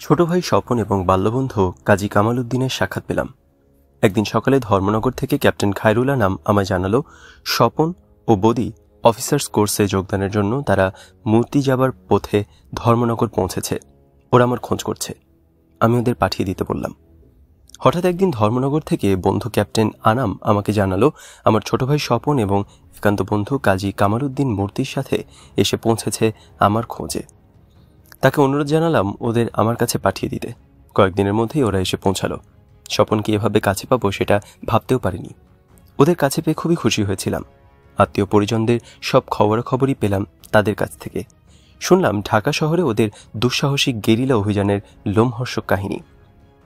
ছোট ভাই স্বপন এবং বাল্যবন্ধু কাজী কামাল উদ্দিনের সাক্ষাৎ পেলাম। একদিন সকালে ধর্মনগর থেকে ক্যাপ্টেন খায়রুল আনাম আমায় জানালো স্বপন ও বদি অফিসার্স কোর্সে যোগদানের জন্য তারা মূর্তি যাবার পথে ধর্মনগর পৌঁছেছে। ওরা আমার খোঁজ করছে, আমি ওদের পাঠিয়ে দিতে বললাম। হঠাৎ একদিন ধর্মনগর থেকে বন্ধু ক্যাপ্টেন আনাম আমাকে জানালো আমার ছোট ভাই স্বপন এবং একান্ত বন্ধু কাজী কামাল উদ্দিন মূর্তির সাথে এসে পৌঁছেছে আমার খোঁজে। তাকে অনুরোধ জানালাম ওদের আমার কাছে পাঠিয়ে দিতে। কয়েকদিনের মধ্যেই ওরা এসে পৌঁছালো। স্বপনকে এভাবে কাছে পাবো সেটা ভাবতেও পারিনি। ওদের কাছে পেয়ে খুবই খুশি হয়েছিলাম। আত্মীয় পরিজনদের সব খবরাখবরই পেলাম তাদের কাছ থেকে। শুনলাম ঢাকা শহরে ওদের দুঃসাহসিক গেরিলা অভিযানের লোমহর্ষক কাহিনী।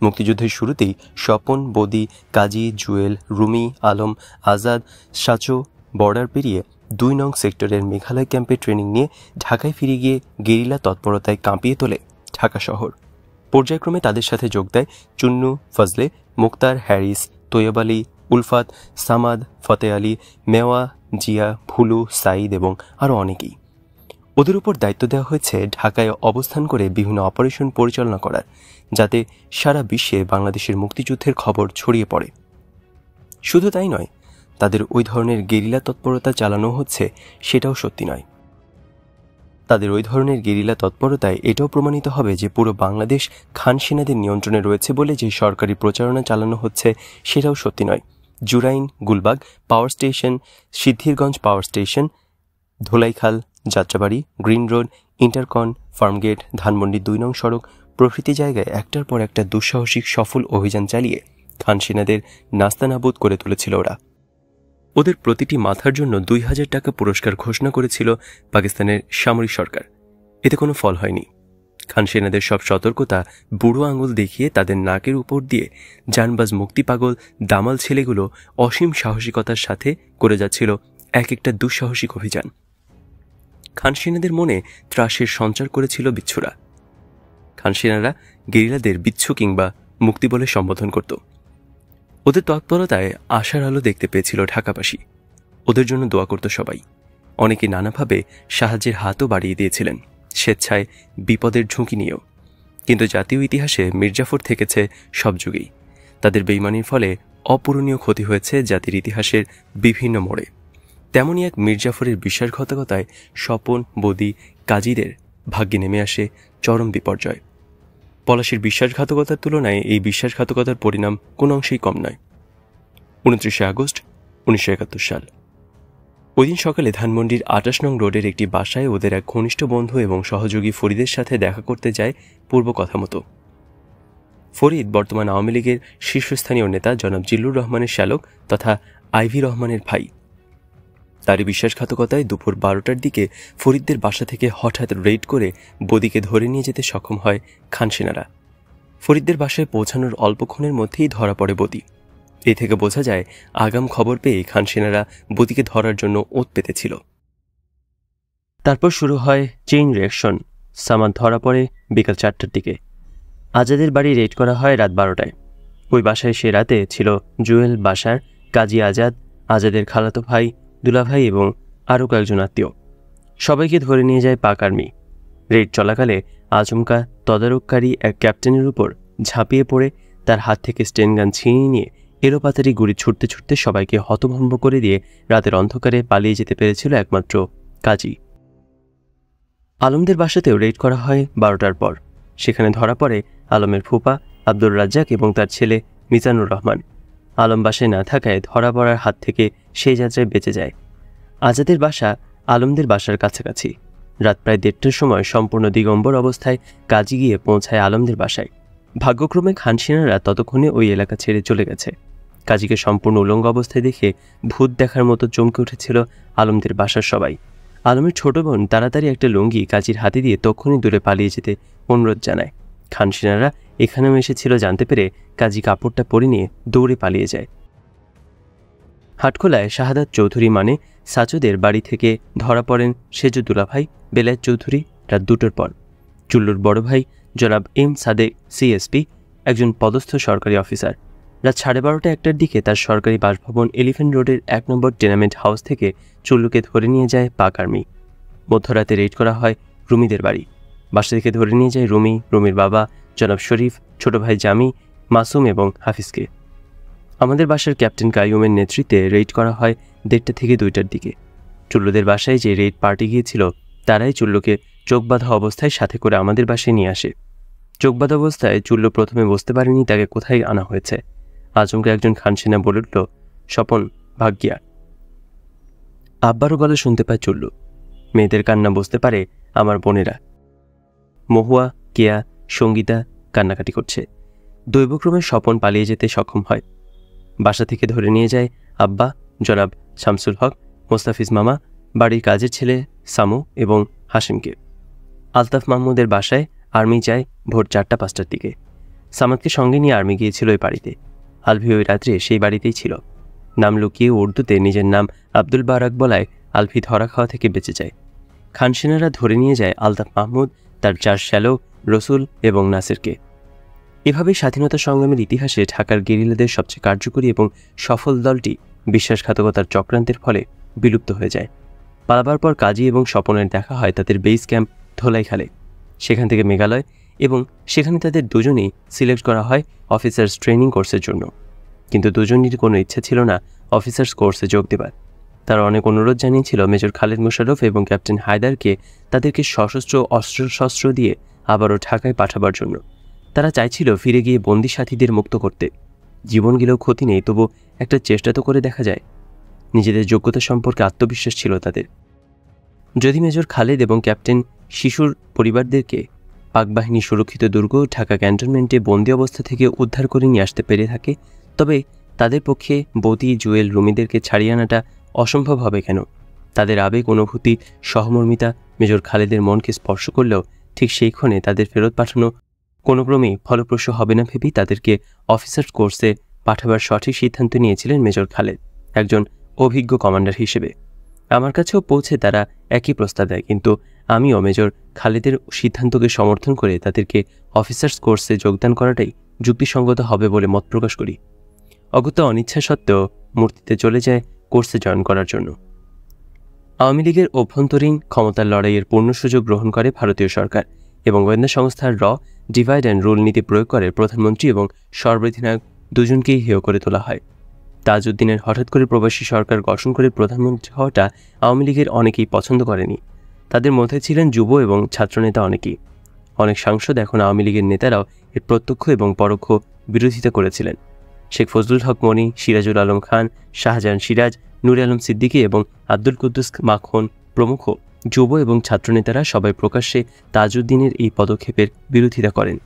মুক্তিযুদ্ধের শুরুতেই স্বপন, বদি, কাজী, জুয়েল, রুমি, আলম, আজাদ, সাচো বর্ডার পেরিয়ে ২ নং সেক্টরের মেঘালয় ক্যাম্পে ট্রেনিং নিয়ে ঢাকায় ফিরে গিয়ে গেরিলা তৎপরতায় কাঁপিয়ে তোলে ঢাকা শহর। পর্যায়ক্রমে তাদের সাথে যোগ দেয় চুন্নু, ফজলে, মুক্তার, হ্যারিস, তৈয়ব আলী, উলফাত, সামাদ, ফতে আলী, মেওয়া, জিয়া, ভুলু, সাইদ এবং আরও অনেকেই। ওদের উপর দায়িত্ব দেওয়া হয়েছে ঢাকায় অবস্থান করে বিভিন্ন অপারেশন পরিচালনা করার, যাতে সারা বিশ্বে বাংলাদেশের মুক্তিযুদ্ধের খবর ছড়িয়ে পড়ে। শুধু তাই নয়, তাদের ওই ধরনের গেরিলা তৎপরতা চালানো হচ্ছে সেটাও সত্যি নয়। তাদের ওই ধরনের গেরিলা তৎপরতায় এটাও প্রমাণিত হবে যে পুরো বাংলাদেশ খান সেনাদের নিয়ন্ত্রণে রয়েছে বলে যে সরকারি প্রচারণা চালানো হচ্ছে সেটাও সত্যি নয়। Jurain, Gulbag power station, Siddhirganj power station, Dholaikhal, Jatrabari, Green Road, Intercon, Farmgate, Dhanmondi ২ নং সড়ক প্রভৃতি জায়গায় একটার পর একটা দুঃসাহসিক সফল অভিযান চালিয়ে খান সেনাদের নাস্তানাবুদ করে তুলেছিল ওরা। ওদের প্রতিটি মাথার জন্য ২,০০০ টাকা পুরস্কার ঘোষণা করেছিল পাকিস্তানের সামরিক সরকার। এতে কোনো ফল হয়নি। খান সেনাদের সব সতর্কতা বুড়ো আঙুল দেখিয়ে তাদের নাকের উপর দিয়ে জানবাজ মুক্তিপাগল দামাল ছেলেগুলো অসীম সাহসিকতার সাথে করে যাচ্ছিল এক একটা দুঃসাহসিক অভিযান। খান সেনাদের মনে ত্রাসের সঞ্চার করেছিল বিচ্ছুরা। খান সেনারা গেরিলাদের বিচ্ছু কিংবা মুক্তি বলে সম্বোধন করত। ওদের তৎপরতায় আশার আলো দেখতে পেয়েছিল ঢাকাবাসী। ওদের জন্য দোয়া করত সবাই। অনেকে নানাভাবে সাহায্যের হাতও বাড়িয়ে দিয়েছিলেন, স্বেচ্ছায় বিপদের ঝুঁকি নিয়েও। কিন্তু জাতীয় ইতিহাসে মির্জাফর থেকেছে সব যুগেই। তাদের বেইমানির ফলে অপূরণীয় ক্ষতি হয়েছে জাতির ইতিহাসের বিভিন্ন মোড়ে। তেমনই এক মির্জাফরের বিশ্বাসঘাতকতায় স্বপন, বদি, কাজীদের ভাগ্যে নেমে আসে চরম বিপর্যয়। পলাশীর বিশ্বাসঘাতকতার তুলনায় এই বিশ্বাসঘাতকতার পরিণাম কোন অংশেই কম নয়। ২৯শে আগস্ট ১৯৭১ সাল। ওই দিন সকালে ধানমন্ডির ২৮ নং রোডের একটি বাসায় ওদের এক ঘনিষ্ঠ বন্ধু এবং সহযোগী ফরিদের সাথে দেখা করতে যায় পূর্ব কথা মতো। ফরিদ বর্তমান আওয়ামী লীগের শীর্ষস্থানীয় নেতা জনাব জিল্লুর রহমানের শ্যালক তথা আইভি রহমানের ভাই। তারই বিশ্বাসঘাতকতায় দুপুর ১২টার দিকে ফরিদদের বাসা থেকে হঠাৎ রেড করে বদিকে ধরে নিয়ে যেতে সক্ষম হয় খান সেনারা। ফরিদদের বাসায় পৌঁছানোর অল্পক্ষণের মধ্যেই ধরা পড়ে বদি। এ থেকে বোঝা যায় আগাম খবর পেয়ে খান সেনারা বদিকে ধরার জন্য ওত পেতেছিল। তারপর শুরু হয় চেইন রিঅ্যাকশন। সামাদ ধরা পড়ে বিকাল ৪টার দিকে। আজাদের বাড়ি রেড করা হয় রাত ১২টায়। ওই বাসায় সে রাতে ছিল জুয়েল, বাশার, কাজী আজাদ, আজাদের খালাতো ভাই, দুলাভাই এবং আরও কয়েকজন আত্মীয়। সবাইকে ধরে নিয়ে যায় পাক আর্মি। রেড চলাকালে আচমকা তদারককারী এক ক্যাপ্টেনের উপর ঝাঁপিয়ে পড়ে তার হাত থেকে স্টেনগান ছিনিয়ে নিয়ে এলোপাতাড়ি গুলি ছুটতে ছুটতে সবাইকে হতভম্ব করে দিয়ে রাতের অন্ধকারে পালিয়ে যেতে পেরেছিল একমাত্র কাজী। আলমদের বাসাতেও রেড করা হয় ১২টার পর। সেখানে ধরা পড়ে আলমের ফুপা আব্দুর রাজ্জাক এবং তার ছেলে মিজানুর রহমান। আলম বাসায় না থাকায় ধরা পড়ার হাত থেকে সেই যাত্রায় বেঁচে যায়। আজাদের বাসা আলমদের বাসার কাছাকাছি। রাত প্রায় ১:৩০টার সময় সম্পূর্ণ দিগম্বর অবস্থায় কাজী গিয়ে পৌঁছায় আলমদের বাসায়। ভাগ্যক্রমে খান সেনারা ততক্ষণে ওই এলাকা ছেড়ে চলে গেছে। কাজীকে সম্পূর্ণ উলঙ্গ অবস্থায় দেখে ভূত দেখার মতো চমকে উঠেছিল আলমদের বাসার সবাই। আলমের ছোট বোন তাড়াতাড়ি একটা লুঙ্গি কাজীর হাতে দিয়ে তক্ষুনি দূরে পালিয়ে যেতে অনুরোধ জানায়। খান সেনারা এখানেও এসেছিল জানতে পেরে কাজী কাপড়টা পরে নিয়ে দৌড়ে পালিয়ে যায়। হাটখোলায় শাহাদাত চৌধুরী মানে সাচুদের বাড়ি থেকে ধরা পড়েন সেজু দুলাভাই বেলায়েত চৌধুরী রাত ২টোর পর। চুল্লুর বড় ভাই জনাব এম সাদেক সিএসপি, একজন পদস্থ সরকারি অফিসার। রাত ১২:৩০-১টার দিকে তার সরকারি বাসভবন এলিফ্যান্ট রোডের ১ নম্বর টেনামেন্ট হাউস থেকে চুল্লুকে ধরে নিয়ে যায় পাক আর্মি। মধ্যরাতে রেড করা হয় রুমিদের বাড়ি। বাসা থেকে ধরে নিয়ে যায় রুমি, রুমির বাবা, জনাব শরীফ, ছোট ভাই জামি, মাসুম এবং হাফিজকে। আমাদের বাসার ক্যাপ্টেন কাইয়ুমের নেতৃত্বে রেইড করা হয় 1:30 থেকে 2টার দিকে। চুল্লুদের বাসায় যে রেইড পার্টি গিয়েছিল তারাই চুল্লুকে চোখ বাঁধা অবস্থায় সাথে করে আমাদের বাসায় নিয়ে আসে। চোখ বাঁধা অবস্থায় চুল্লু প্রথমে বুঝতে পারেনি তাকে কোথায় আনা হয়েছে। আচমকা একজন খানসেনা বলে উঠল, স্বপন, ভাগ্যিয়া। আব্বারও গলা শুনতে পায় চুল্লু। মেয়েদের কান্না বুঝতে পারে আমার বোনেরা। মহুয়া, কেয়া, সঙ্গীতা কান্নাকাটি করছে। দৈবক্রমে স্বপন পালিয়ে যেতে সক্ষম হয়। বাসা থেকে ধরে নিয়ে যায় আব্বা, জনাব শামসুল হক, মোস্তাফিজ মামা, বাড়ির কাজের ছেলে সামু এবং হাসিমকে। আলতাফ মাহমুদের বাসায় আর্মি যায় ভোর 4টা-5টার দিকে। সামাদকে সঙ্গে নিয়ে আর্মি গিয়েছিল ওই বাড়িতে। আলভি ওই রাত্রে সেই বাড়িতেই ছিল। নাম লুকিয়ে উর্দুতে নিজের নাম আব্দুল বারাক বলায় আলভি ধরা খাওয়া থেকে বেঁচে যায়। খানসেনারা ধরে নিয়ে যায় আলতাফ মাহমুদ, তার 4 শ্যালক রসুল এবং নাসিরকে। এভাবেই স্বাধীনতা সংগ্রামের ইতিহাসে ঢাকার গেরিলাদের সবচেয়ে কার্যকরী এবং সফল দলটি বিশ্বাসঘাতকতার চক্রান্তের ফলে বিলুপ্ত হয়ে যায়। পালাবার পর কাজী এবং স্বপনের দেখা হয় তাদের বেস ক্যাম্প ধোলাইখালে। সেখান থেকে মেঘালয়, এবং সেখানে তাদের দুজনেই সিলেক্ট করা হয় অফিসার্স ট্রেনিং কোর্সের জন্য। কিন্তু দুজনেরই কোনো ইচ্ছা ছিল না অফিসার্স কোর্সে যোগ দেবার। তারা অনেক অনুরোধ জানিয়েছিল মেজর খালেদ মোশাররফ এবং ক্যাপ্টেন হায়দারকে তাদেরকে সশস্ত্র অস্ত্রশস্ত্র দিয়ে আবারও ঢাকায় পাঠাবার জন্য। তারা চাইছিল ফিরে গিয়ে বন্দি সাথীদের মুক্ত করতে। জীবন গেলেও ক্ষতি নেই, তবু একটা চেষ্টা তো করে দেখা যায়। নিজেদের যোগ্যতা সম্পর্কে আত্মবিশ্বাস ছিল তাদের। যদি মেজর খালেদ এবং ক্যাপ্টেন শিশুর পরিবারদেরকে পাকবাহিনী সুরক্ষিত দুর্গ ঢাকা ক্যান্টনমেন্টে বন্দি অবস্থা থেকে উদ্ধার করে নিয়ে আসতে পেরে থাকে, তবে তাদের পক্ষে বদি, জুয়েল, রুমিদেরকে ছাড়িয়ে আনাটা অসম্ভব হবে কেন? তাদের আবেগ, অনুভূতি, সহমর্মিতা মেজর খালেদের মনকে স্পর্শ করলেও ঠিক সেই ক্ষণে তাদের ফেরত পাঠানো কোনো ক্রমেই ফলপ্রসূ হবে না ভেবেই তাদেরকে অফিসার্স কোর্সে পাঠাবার সঠিক সিদ্ধান্ত নিয়েছিলেন মেজর খালেদ, একজন অভিজ্ঞ কমান্ডার হিসেবে। আমার কাছেও পৌঁছে তারা একই প্রস্তাব দেয়, কিন্তু আমিও মেজর খালেদের সিদ্ধান্তকে সমর্থন করে তাদেরকে অফিসার্স কোর্সে যোগদান করাটাই যুক্তিসঙ্গত হবে বলে মত প্রকাশ করি। অগত্যা অনিচ্ছা সত্ত্বেও মূর্তিতে চলে যায় কোর্সে জয়েন করার জন্য। আওয়ামী লীগের অভ্যন্তরীণ ক্ষমতার লড়াইয়ের পূর্ণ সুযোগ গ্রহণ করে ভারতীয় সরকার এবং গোয়েন্দা সংস্থার ডিভাইড অ্যান্ড রুল নীতি প্রয়োগ করে প্রধানমন্ত্রী এবং সর্বাধিনায়ক দুজনকেই হেয় করে তোলা হয়। তাজউদ্দিনের হঠাৎ করে প্রবাসী সরকার গঠন করে প্রধানমন্ত্রী হওয়াটা আওয়ামী লীগের অনেকেই পছন্দ করেনি। তাদের মধ্যে ছিলেন যুব এবং ছাত্রনেতা অনেকেই। অনেক সাংসদ, এখন আওয়ামী লীগের নেতারাও এর প্রত্যক্ষ এবং পরোক্ষ বিরোধিতা করেছিলেন। শেখ ফজলুল হক মনি, সিরাজুল আলম খান, শাহজাহান সিরাজ, নূরে আলম সিদ্দিকী এবং আব্দুল কুদ্দুস মাখন প্রমুখ যুব এবং ছাত্রনেতারা সবাই প্রকাশ্যে তাজউদ্দিনের এই পদক্ষেপের বিরোধিতা করেন।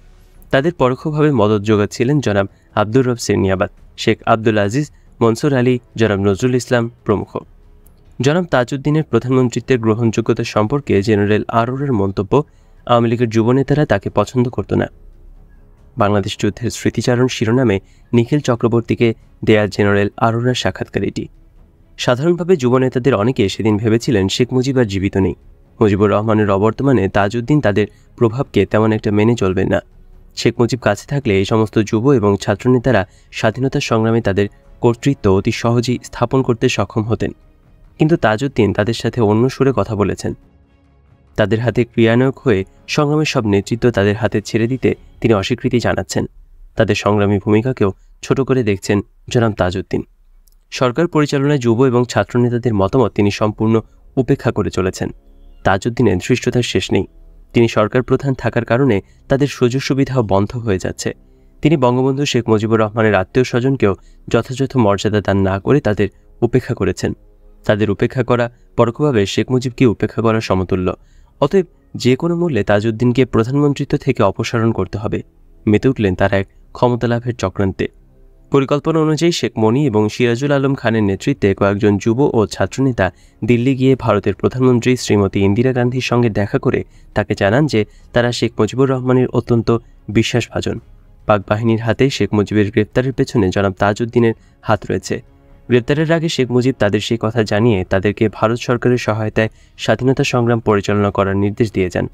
তাদের পরোক্ষভাবে মদত যোগাচ্ছিলেন জনাব আব্দুর রব সেরনিয়াবাদ, শেখ আব্দুল আজিজ, মনসুর আলী, জনাব নজরুল ইসলাম প্রমুখ। জনাব তাজউদ্দিনের প্রধানমন্ত্রীত্বের গ্রহণযোগ্যতা সম্পর্কে জেনারেল আরোরার মন্তব্য, আওয়ামী লীগের যুবনেতারা তাকে পছন্দ করত না। বাংলাদেশ যুদ্ধের স্মৃতিচারণ শিরোনামে নিখিল চক্রবর্তীকে দেয়া জেনারেল আরোরার সাক্ষাৎকার এটি। সাধারণভাবে যুবনেতাদের অনেকে সেদিন ভেবেছিলেন শেখ মুজিব আর জীবিত নেই। মুজিবুর রহমানের অবর্তমানে তাজউদ্দিন তাদের প্রভাবকে তেমন একটা মেনে চলবেন না। শেখ মুজিব কাছে থাকলে এই সমস্ত যুব এবং ছাত্রনেতারা স্বাধীনতা সংগ্রামে তাদের কর্তৃত্ব অতি সহজেই স্থাপন করতে সক্ষম হতেন। কিন্তু তাজউদ্দিন তাদের সাথে অন্য সুরে কথা বলেছেন। তাদের হাতে ক্রিয়ান্বয়ক হয়ে সংগ্রামের সব নেতৃত্ব তাদের হাতে ছেড়ে দিতে তিনি অস্বীকৃতি জানাচ্ছেন। তাদের সংগ্রামী ভূমিকাকেও ছোট করে দেখছেন জনাব তাজউদ্দিন। সরকার পরিচালনায় যুব এবং ছাত্রনেতাদের মতামত তিনি সম্পূর্ণ উপেক্ষা করে চলেছেন। তাজউদ্দিনের ধৃষ্টতার শেষ নেই। তিনি সরকার প্রধান থাকার কারণে তাদের সুযোগ সুবিধাও বন্ধ হয়ে যাচ্ছে। তিনি বঙ্গবন্ধু শেখ মুজিবুর রহমানের আত্মীয় স্বজনকেও যথাযথ মর্যাদা দান না করে তাদের উপেক্ষা করেছেন। তাদের উপেক্ষা করা পরোক্ষভাবে শেখ মুজিবকে উপেক্ষা করার সমতুল্য। অতএব যে কোনো মূল্যে তাজউদ্দিনকে প্রধানমন্ত্রিত্ব থেকে অপসারণ করতে হবে। মেতে উঠলেন তারা এক ক্ষমতা লাভের চক্রান্তে। পরিকল্পনা অনুযায়ী শেখ মনি এবং সিরাজুল আলম খানের নেতৃত্বে কয়েকজন যুব ও ছাত্রনেতা দিল্লি গিয়ে ভারতের প্রধানমন্ত্রী শ্রীমতী ইন্দিরা গান্ধীর সঙ্গে দেখা করে তাকে জানান যে তারা শেখ মুজিবুর রহমানের অত্যন্ত বিশ্বাসভাজন। পাক বাহিনীর হাতে শেখ মুজিবের গ্রেপ্তারের পেছনে জনাব তাজউদ্দিনের হাত রয়েছে। গ্রেপ্তারের আগে শেখ মুজিব তাদের সেই কথা জানিয়ে তাদেরকে ভারত সরকারের সহায়তায় স্বাধীনতা সংগ্রাম পরিচালনা করার নির্দেশ দিয়ে যান।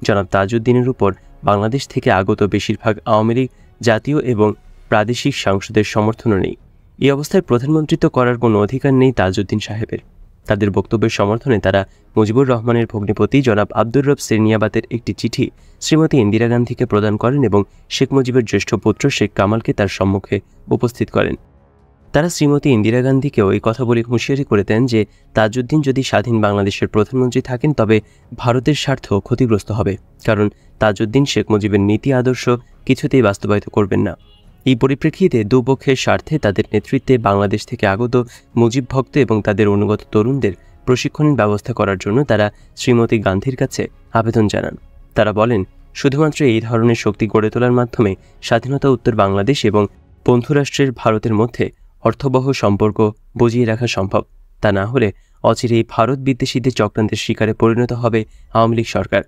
জনাব তাজউদ্দিনের উপর বাংলাদেশ থেকে আগত বেশিরভাগ আওয়ামী লীগ, জাতীয় এবং প্রাদেশিক সাংসদের সমর্থনও নেই। এই অবস্থায় প্রধানমন্ত্রিত্ব করার কোনো অধিকার নেই তাজউদ্দিন সাহেবের। তাদের বক্তব্যের সমর্থনে তারা মুজিবুর রহমানের ভগ্নিপতি জনাব আব্দুর রব সেরনিয়াবাতের একটি চিঠি শ্রীমতী ইন্দিরা গান্ধীকে প্রদান করেন এবং শেখ মুজিবের জ্যেষ্ঠ পুত্র শেখ কামালকে তার সম্মুখে উপস্থিত করেন। তারা শ্রীমতী ইন্দিরা গান্ধীকেও এই কথা বলে হুঁশিয়ারি করে দেন যে তাজউদ্দিন যদি স্বাধীন বাংলাদেশের প্রধানমন্ত্রী থাকেন তবে ভারতের স্বার্থ ক্ষতিগ্রস্ত হবে, কারণ তাজউদ্দিন শেখ মুজিবের নীতি আদর্শ কিছুতেই বাস্তবায়িত করবেন না। এই পরিপ্রেক্ষিতে দুপক্ষের স্বার্থে তাদের নেতৃত্বে বাংলাদেশ থেকে আগত মুজিব ভক্ত এবং তাদের অনুগত তরুণদের প্রশিক্ষণের ব্যবস্থা করার জন্য তারা শ্রীমতী গান্ধীর কাছে আবেদন জানান। তারা বলেন, শুধুমাত্র এই ধরনের শক্তি গড়ে তোলার মাধ্যমে স্বাধীনতা উত্তর বাংলাদেশ এবং বন্ধুরাষ্ট্রের ভারতের মধ্যে অর্থবহ সম্পর্ক বজিয়ে রাখা সম্ভব। তা না হলে অচিরেই ভারত বিদ্বেষীদের চক্রান্তের শিকারে পরিণত হবে আওয়ামী লীগ সরকার।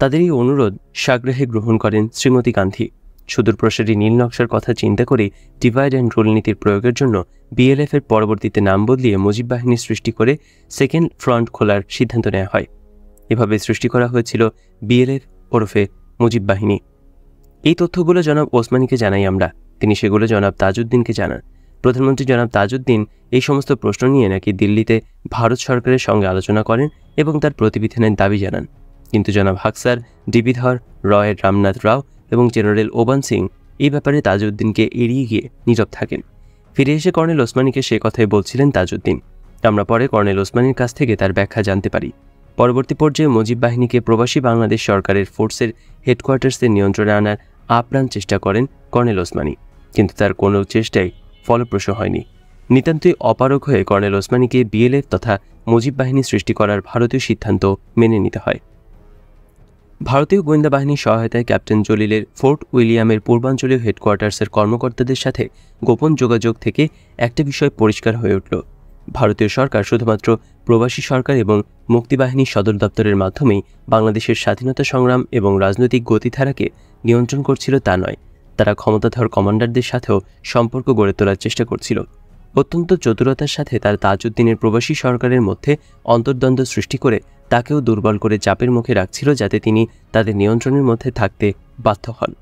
তাদের এই অনুরোধ সাগ্রহে গ্রহণ করেন শ্রীমতী গান্ধী। সুদূরপ্রসারী নীল নকশার কথা চিন্তা করে ডিভাইড অ্যান্ড রুল নীতির প্রয়োগের জন্য বিএলএফ এর পরবর্তীতে নাম বদলিয়ে মুজিব বাহিনী সৃষ্টি করে সেকেন্ড ফ্রন্ট খোলার সিদ্ধান্ত নেওয়া হয়। এভাবে সৃষ্টি করা হয়েছিল বিএলএফ ওরফে মুজিব বাহিনী। এই তথ্যগুলো জনাব ওসমানীকে জানাই আমরা, তিনি সেগুলো জনাব তাজউদ্দিনকে জানান। প্রধানমন্ত্রী জনাব তাজউদ্দিন এই সমস্ত প্রশ্ন নিয়ে নাকি দিল্লিতে ভারত সরকারের সঙ্গে আলোচনা করেন এবং তার প্রতিবিধানের দাবি জানান, কিন্তু জনাব হাকসার, ডিবিধর, রয়ের রামনাথ রাও এবং জেনারেল ওবান সিং এই ব্যাপারে তাজউদ্দিনকে এড়িয়ে গিয়ে নীরব থাকেন। ফিরে এসে কর্নেল ওসমানীকে সে কথাই বলছিলেন তাজউদ্দিন। আমরা পরে কর্নেল ওসমানীর কাছ থেকে তার ব্যাখ্যা জানতে পারি। পরবর্তী পর্যায়ে মুজিব বাহিনীকে প্রবাসী বাংলাদেশ সরকারের ফোর্সের হেডকোয়ার্টার্সের নিয়ন্ত্রণে আনার আপ্রাণ চেষ্টা করেন কর্নেল ওসমানী, কিন্তু তার কোনো চেষ্টাই ফলপ্রসূ হয়নি। নিতান্তই অপারগ হয়ে কর্নেল ওসমানীকে বিএলএফ তথা মুজিব বাহিনী সৃষ্টি করার ভারতীয় সিদ্ধান্ত মেনে নিতে হয়। ভারতীয় গোয়েন্দা বাহিনীর সহায়তায় ক্যাপ্টেন জলিলের ফোর্ট উইলিয়ামের পূর্বাঞ্চলীয় হেডকোয়ার্টার্সের কর্মকর্তাদের সাথে গোপন যোগাযোগ থেকে একটা বিষয় পরিষ্কার হয়ে উঠল। ভারতীয় সরকার শুধুমাত্র প্রবাসী সরকার এবং মুক্তিবাহিনীর সদর দপ্তরের মাধ্যমেই বাংলাদেশের স্বাধীনতা সংগ্রাম এবং রাজনৈতিক গতিধারাকে নিয়ন্ত্রণ করছিল তা নয়, তারা ক্ষমতাধর কমান্ডারদের সাথেও সম্পর্ক গড়ে তোলার চেষ্টা করছিল। অত্যন্ত চতুরতার সাথে তার তাজউদ্দিনের প্রবাসী সরকারের মধ্যে অন্তর্দ্বন্দ্ব সৃষ্টি করে তাকেও দুর্বল করে চাপের মুখে রাখছিল, যাতে তিনি তাদের নিয়ন্ত্রণের মধ্যে থাকতে বাধ্য হন।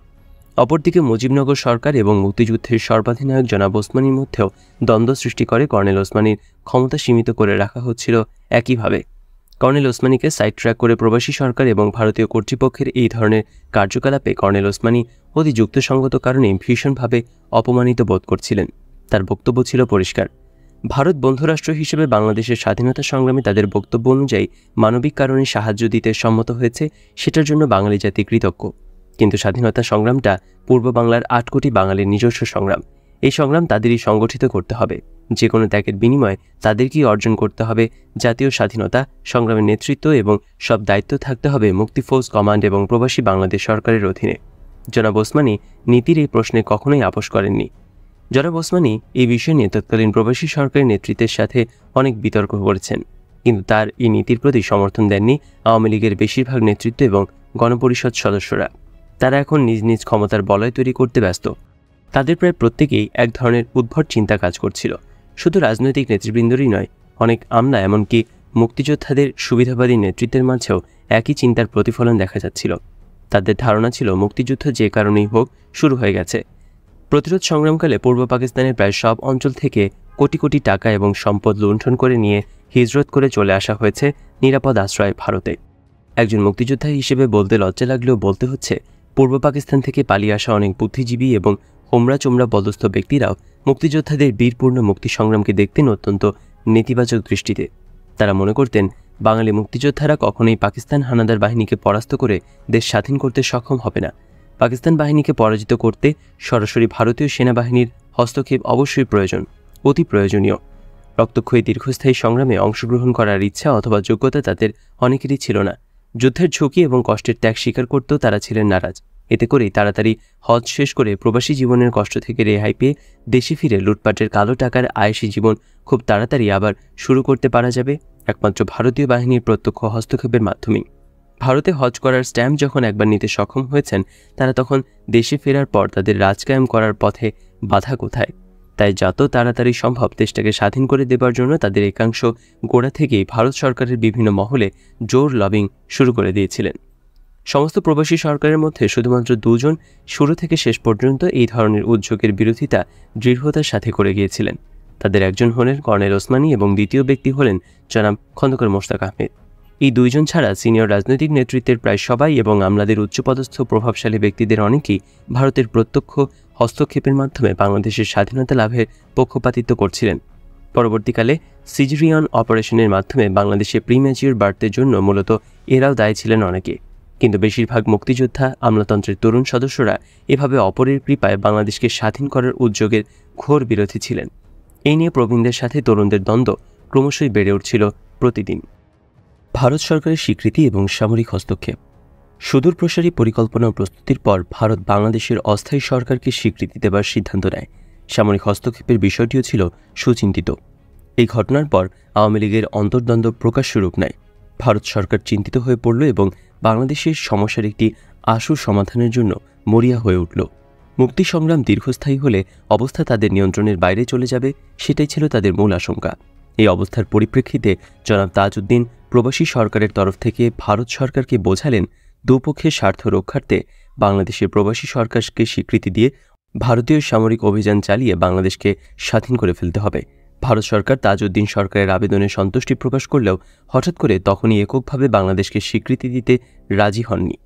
অপরদিকে মুজিবনগর সরকার এবং মুক্তিযুদ্ধের সর্বাধিনায়ক জনাব ওসমানীর মধ্যেও দ্বন্দ্ব সৃষ্টি করে কর্নেল ওসমানীর ক্ষমতা সীমিত করে রাখা হচ্ছিল। একইভাবে কর্নেল ওসমানীকে সাইড ট্র্যাক করে প্রবাসী সরকার এবং ভারতীয় কর্তৃপক্ষের এই ধরনের কার্যকলাপে কর্নেল ওসমানী অতি যুক্তিসঙ্গত কারণে ভীষণভাবে অপমানিত বোধ করছিলেন। তার বক্তব্য ছিল পরিষ্কার, ভারত বন্ধুরাষ্ট্র হিসেবে বাংলাদেশের স্বাধীনতা সংগ্রামে তাদের বক্তব্য অনুযায়ী মানবিক কারণে সাহায্য দিতে সম্মত হয়েছে, সেটার জন্য বাঙালি জাতি কৃতজ্ঞ। কিন্তু স্বাধীনতা সংগ্রামটা পূর্ব বাংলার 8 কোটি বাঙালির নিজস্ব সংগ্রাম। এই সংগ্রাম তাদেরই সংগঠিত করতে হবে। যে কোনো ত্যাগের বিনিময়ে তাদেরকেই অর্জন করতে হবে জাতীয় স্বাধীনতা সংগ্রামের নেতৃত্ব এবং সব দায়িত্ব থাকতে হবে মুক্তি ফৌজ কমান্ড এবং প্রবাসী বাংলাদেশ সরকারের অধীনে। জনাব ওসমানী নীতির এই প্রশ্নে কখনোই আপোষ করেননি। জনাব ওসমানী এই বিষয় নিয়ে তৎকালীন প্রবাসী সরকারের নেতৃত্বের সাথে অনেক বিতর্ক করেছেন, কিন্তু তার এই নীতির প্রতি সমর্থন দেননি আওয়ামী লীগের বেশিরভাগ নেতৃত্ব এবং গণপরিষদ সদস্যরা। তারা এখন নিজ নিজ ক্ষমতার বলয় তৈরি করতে ব্যস্ত। তাদের প্রায় প্রত্যেকেই এক ধরনের উদ্ভট চিন্তা কাজ করছিল। শুধু রাজনৈতিক নেতৃবৃন্দরই নয়, অনেক আমলা এমনকি মুক্তিযোদ্ধাদের সুবিধাবাদী নেতৃত্বের মাঝেও একই চিন্তার প্রতিফলন দেখা যাচ্ছিল। তাদের ধারণা ছিল মুক্তিযুদ্ধ যে কারণেই হোক শুরু হয়ে গেছে। প্রতিরোধ সংগ্রামকালে পূর্ব পাকিস্তানের প্রায় সব অঞ্চল থেকে কোটি কোটি টাকা এবং সম্পদ লুণ্ঠন করে নিয়ে হিজরত করে চলে আসা হয়েছে নিরাপদ আশ্রয় ভারতে। একজন মুক্তিযোদ্ধা হিসেবে বলতে লজ্জা লাগলেও বলতে হচ্ছে, পূর্ব পাকিস্তান থেকে পালিয়ে আসা অনেক বুদ্ধিজীবী এবং হোমরা চোমরা পদস্থ ব্যক্তিরাও মুক্তিযোদ্ধাদের বীরপূর্ণ মুক্তি সংগ্রামকে দেখতেন অত্যন্ত নেতিবাচক দৃষ্টিতে। তারা মনে করতেন বাঙালি মুক্তিযোদ্ধারা কখনোই পাকিস্তান হানাদার বাহিনীকে পরাস্ত করে দেশ স্বাধীন করতে সক্ষম হবে না। পাকিস্তান বাহিনীকে পরাজিত করতে সরাসরি ভারতীয় সেনাবাহিনীর হস্তক্ষেপ অবশ্যই প্রয়োজন, অতি প্রয়োজনীয়। রক্তক্ষয়ী দীর্ঘস্থায়ী সংগ্রামে অংশগ্রহণ করার ইচ্ছা অথবা যোগ্যতা তাদের অনেকেরই ছিল না। যুদ্ধের ঝুঁকি এবং কষ্টের ত্যাগ স্বীকার করতেও তারা ছিলেন নারাজ। এতে করেই তাড়াতাড়ি হজ শেষ করে প্রবাসী জীবনের কষ্ট থেকে রেহাই পেয়ে দেশে ফিরে লুটপাটের কালো টাকার আয়েশি জীবন খুব তাড়াতাড়ি আবার শুরু করতে পারা যাবে একমাত্র ভারতীয় বাহিনীর প্রত্যক্ষ হস্তক্ষেপের মাধ্যমেই। ভারতে হজ করার স্ট্যাম্প যখন একবার নিতে সক্ষম হয়েছেন, তারা তখন দেশে ফেরার পর তাদের রাজ কায়েম করার পথে বাধা কোথায়? তাই যত তাড়াতাড়ি সম্ভব দেশটাকে স্বাধীন করে দেবার জন্য তাদের একাংশ গোড়া থেকেই ভারত সরকারের বিভিন্ন মহলে জোর লবিং শুরু করে দিয়েছিলেন। সমস্ত প্রবাসী সরকারের মধ্যে শুধুমাত্র 2 জন শুরু থেকে শেষ পর্যন্ত এই ধরনের উদ্যোগের বিরোধিতা দৃঢ়তার সাথে করে গিয়েছিলেন। তাদের একজন হলেন কর্নেল ওসমানী এবং দ্বিতীয় ব্যক্তি হলেন জনাব খন্দকার মোশতাক আহমেদ। এই দুইজন ছাড়া সিনিয়র রাজনৈতিক নেতৃত্বের প্রায় সবাই এবং আমলাদের উচ্চপদস্থ প্রভাবশালী ব্যক্তিদের অনেকেই ভারতের প্রত্যক্ষ হস্তক্ষেপের মাধ্যমে বাংলাদেশের স্বাধীনতা লাভের পক্ষপাতিত্ব করছিলেন। পরবর্তীকালে সিজরিয়ন অপারেশনের মাধ্যমে বাংলাদেশে প্রিম্যাচিউর বার্থের জন্য মূলত এরাও দায়ী ছিলেন অনেকে, কিন্তু বেশিরভাগ মুক্তিযোদ্ধা আমলাতন্ত্রের তরুণ সদস্যরা এভাবে অপরের কৃপায় বাংলাদেশকে স্বাধীন করার উদ্যোগের ঘোর বিরোধী ছিলেন। এই নিয়ে প্রবীণদের সাথে তরুণদের দ্বন্দ্ব ক্রমশই বেড়ে উঠছিল প্রতিদিন। ভারত সরকারের স্বীকৃতি এবং সামরিক হস্তক্ষেপ। সুদূরপ্রসারী পরিকল্পনা ও প্রস্তুতির পর ভারত বাংলাদেশের অস্থায়ী সরকারকে স্বীকৃতি দেবার সিদ্ধান্ত নেয়। সামরিক হস্তক্ষেপের বিষয়টিও ছিল সুচিন্তিত। এই ঘটনার পর আওয়ামী লীগের অন্তর্দ্বন্দ্ব প্রকাশ্য রূপ নেয়। ভারত সরকার চিন্তিত হয়ে পড়ল এবং বাংলাদেশের সমস্যার একটি আশু সমাধানের জন্য মরিয়া হয়ে উঠল। মুক্তি সংগ্রাম দীর্ঘস্থায়ী হলে অবস্থা তাদের নিয়ন্ত্রণের বাইরে চলে যাবে, সেটাই ছিল তাদের মূল আশঙ্কা। এই অবস্থার পরিপ্রেক্ষিতে জনাব তাজউদ্দিন প্রবাসী সরকারের তরফ থেকে ভারত সরকারকে বোঝালেন দুপক্ষের স্বার্থ রক্ষার্থে বাংলাদেশের প্রবাসী সরকারকে স্বীকৃতি দিয়ে ভারতীয় সামরিক অভিযান চালিয়ে বাংলাদেশকে স্বাধীন করে ফেলতে হবে। ভারত সরকার তাজউদ্দিন সরকারের আবেদনে সন্তুষ্টি প্রকাশ করলেও হঠাৎ করে তখনই এককভাবে বাংলাদেশকে স্বীকৃতি দিতে রাজি হননি।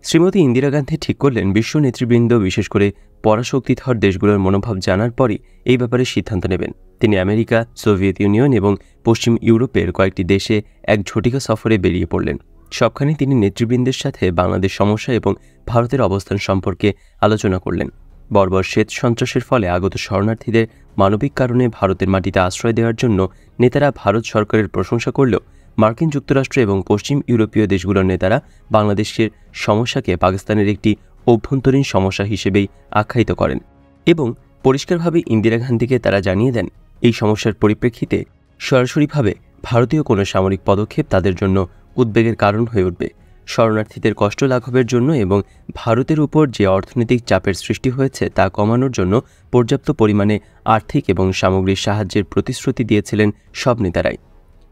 শ্রীমতী ইন্দিরা গান্ধী ঠিক করলেন বিশ্ব নেতৃবৃন্দ, বিশেষ করে পরাশক্তিধর দেশগুলোর মনোভাব জানার পরই এই ব্যাপারে সিদ্ধান্ত নেবেন। তিনি আমেরিকা, সোভিয়েত ইউনিয়ন এবং পশ্চিম ইউরোপের কয়েকটি দেশে এক ঝটিকা সফরে বেরিয়ে পড়লেন। সবখানে তিনি নেতৃবৃন্দের সাথে বাংলাদেশ সমস্যা এবং ভারতের অবস্থান সম্পর্কে আলোচনা করলেন। বর্বর শ্বেত সন্ত্রাসের ফলে আগত শরণার্থীদের মানবিক কারণে ভারতের মাটিতে আশ্রয় দেওয়ার জন্য নেতারা ভারত সরকারের প্রশংসা করলেও মার্কিন যুক্তরাষ্ট্র এবং পশ্চিম ইউরোপীয় দেশগুলোর নেতারা বাংলাদেশের সমস্যাকে পাকিস্তানের একটি অভ্যন্তরীণ সমস্যা হিসেবেই আখ্যায়িত করেন এবং পরিষ্কারভাবে ইন্দিরা গান্ধীকে তারা জানিয়ে দেন এই সমস্যার পরিপ্রেক্ষিতে সরাসরিভাবে ভারতীয় কোনো সামরিক পদক্ষেপ তাদের জন্য উদ্বেগের কারণ হয়ে উঠবে। শরণার্থীদের কষ্ট লাঘবের জন্য এবং ভারতের উপর যে অর্থনৈতিক চাপের সৃষ্টি হয়েছে তা কমানোর জন্য পর্যাপ্ত পরিমাণে আর্থিক এবং সামগ্রিক সাহায্যের প্রতিশ্রুতি দিয়েছিলেন সব নেতারাই।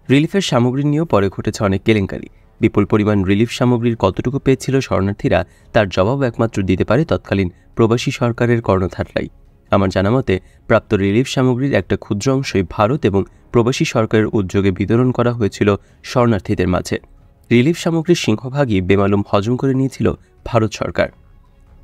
রিলিফের সামগ্রী নিয়েও পরে ঘটেছে অনেক কেলেঙ্কারি। বিপুল পরিমাণ রিলিফ সামগ্রীর কতটুকু পেয়েছিল শরণার্থীরা তার জবাব একমাত্র দিতে পারে তৎকালীন প্রবাসী সরকারের কর্ণধাররাই। আমার জানা মতে প্রাপ্ত রিলিফ সামগ্রীর একটা ক্ষুদ্র অংশই ভারত এবং প্রবাসী সরকারের উদ্যোগে বিতরণ করা হয়েছিল শরণার্থীদের মাঝে। রিলিফ সামগ্রীর সিংহভাগই বেমালুম হজম করে নিয়েছিল ভারত সরকার।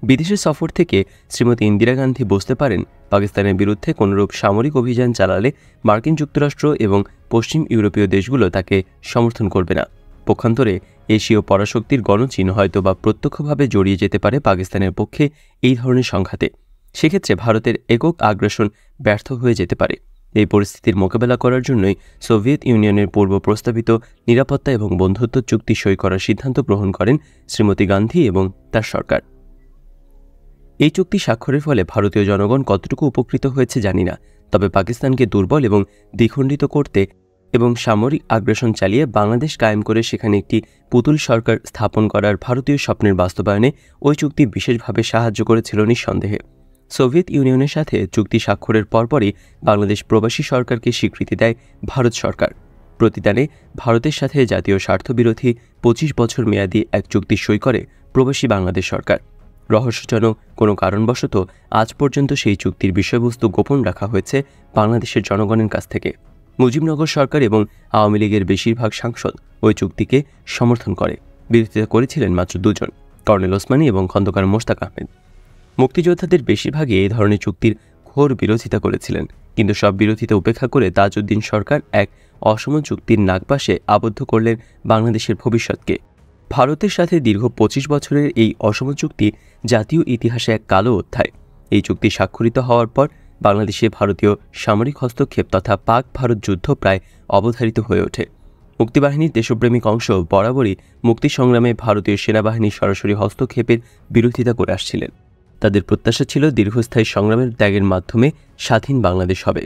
বিদেশে সফর থেকে শ্রীমতী ইন্দিরা গান্ধী বুঝতে পারেন পাকিস্তানের বিরুদ্ধে কোনোরূপ সামরিক অভিযান চালালে মার্কিন যুক্তরাষ্ট্র এবং পশ্চিম ইউরোপীয় দেশগুলো তাকে সমর্থন করবে না। পক্ষান্তরে এশীয় পরাশক্তির গণচীন হয়তো বা প্রত্যক্ষভাবে জড়িয়ে যেতে পারে পাকিস্তানের পক্ষে এই ধরনের সংঘাতে। সেক্ষেত্রে ভারতের একক আগ্রাসন ব্যর্থ হয়ে যেতে পারে। এই পরিস্থিতির মোকাবেলা করার জন্যই সোভিয়েত ইউনিয়নের পূর্ব প্রস্তাবিত নিরাপত্তা এবং বন্ধুত্ব চুক্তি সই করার সিদ্ধান্ত গ্রহণ করেন শ্রীমতী গান্ধী এবং তার সরকার। এই চুক্তি স্বাক্ষরের ফলে ভারতীয় জনগণ কতটুকু উপকৃত হয়েছে জানি না, তবে পাকিস্তানকে দুর্বল এবং দ্বিখণ্ডিত করতে এবং সামরিক আগ্রাসন চালিয়ে বাংলাদেশ কায়েম করে সেখানে একটি পুতুল সরকার স্থাপন করার ভারতীয় স্বপ্নের বাস্তবায়নে ওই চুক্তি বিশেষভাবে সাহায্য করেছিল নিঃসন্দেহে। সোভিয়েত ইউনিয়নের সাথে চুক্তি স্বাক্ষরের পরপরই বাংলাদেশ প্রবাসী সরকারকে স্বীকৃতি দেয় ভারত সরকার। প্রতিদানে ভারতের সাথে জাতীয় স্বার্থবিরোধী 25 বছর মেয়াদী এক চুক্তি সই করে প্রবাসী বাংলাদেশ সরকার। রহস্যজনক কোনো কারণবশত আজ পর্যন্ত সেই চুক্তির বিষয়বস্তু গোপন রাখা হয়েছে বাংলাদেশের জনগণের কাছ থেকে। মুজিবনগর সরকার এবং আওয়ামী লীগের বেশিরভাগ সাংসদ ওই চুক্তিকে সমর্থন করে। বিরোধিতা করেছিলেন মাত্র দুজন, কর্নেল ওসমানী এবং খন্দকার মোশতাক আহমেদ। মুক্তিযোদ্ধাদের বেশিরভাগই এই ধরনের চুক্তির ঘোর বিরোধিতা করেছিলেন, কিন্তু সব বিরোধিতা উপেক্ষা করে তাজউদ্দিন সরকার এক অসম চুক্তির নাগপাশে আবদ্ধ করলেন বাংলাদেশের ভবিষ্যৎকে। ভারতের সাথে দীর্ঘ 25 বছরের এই অসম চুক্তি জাতীয় ইতিহাসে এক কালো অধ্যায়। এই চুক্তি স্বাক্ষরিত হওয়ার পর বাংলাদেশে ভারতীয় সামরিক হস্তক্ষেপ তথা পাক ভারত যুদ্ধ প্রায় অবধারিত হয়ে ওঠে। মুক্তিবাহিনীর দেশপ্রেমিক অংশ বরাবরই মুক্তি সংগ্রামে ভারতীয় সেনাবাহিনীর সরাসরি হস্তক্ষেপের বিরোধিতা করে আসছিলেন। তাদের প্রত্যাশা ছিল দীর্ঘস্থায়ী সংগ্রামের ত্যাগের মাধ্যমে স্বাধীন বাংলাদেশ হবে।